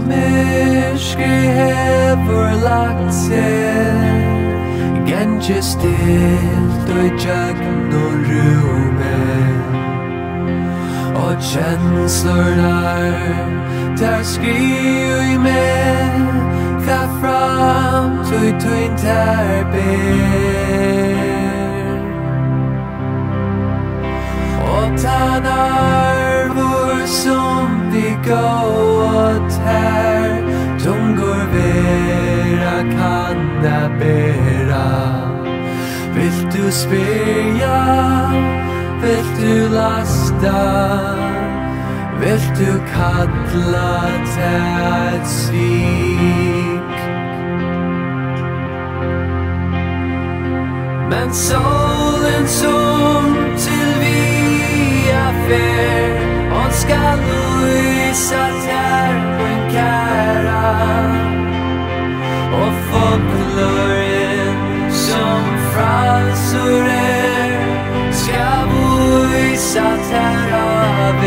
myskri hefur lagt seg Genge stilt og jøgn og rume Og kjenslornar der skriv I meg Hva framtid tøyn der ber Og tannar vår som vi går her Tungur vera kan det bera Vill du spyrja, vill du lasta Vill du kalla det et svik Men solen som til vi fer Hon skal lysa der på en kæra Og folkløren som fralsor skal lysa der av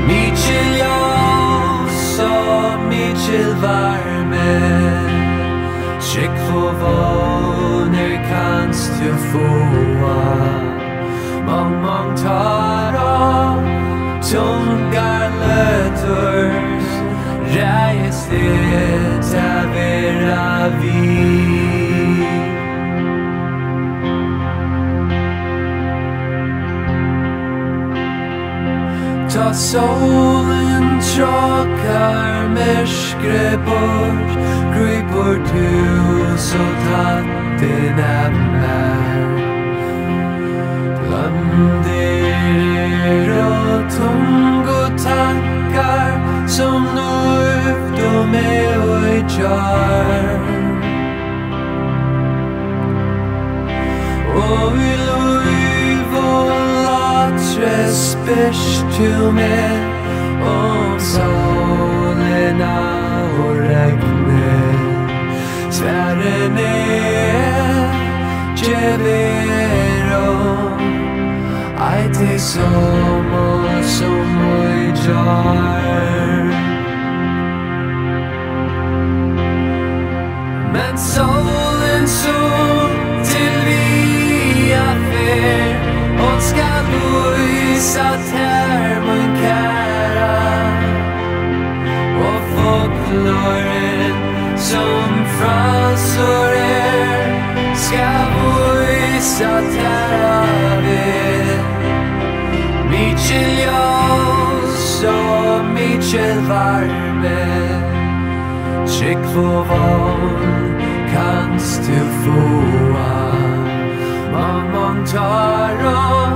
Mikkel ljós og mikkel varme Skikk for våner kanst du få Mong tar av tungar løturs Reis det til vera vi Ta solen tråkar myskre bort Kryper du så tatt din emmer Glömder och tunga tankar som nuft och med och I kjar Och I liv och latre spyrst du med om solerna och regnet Svären Ai te som I jar Men solen som til vi fer Hon skal lysa ter mun kæra Og folkløren som fralsor skal lysa ter av Mikkel ljós og mikkel varme Skikk for vån kanst du få Mong tar av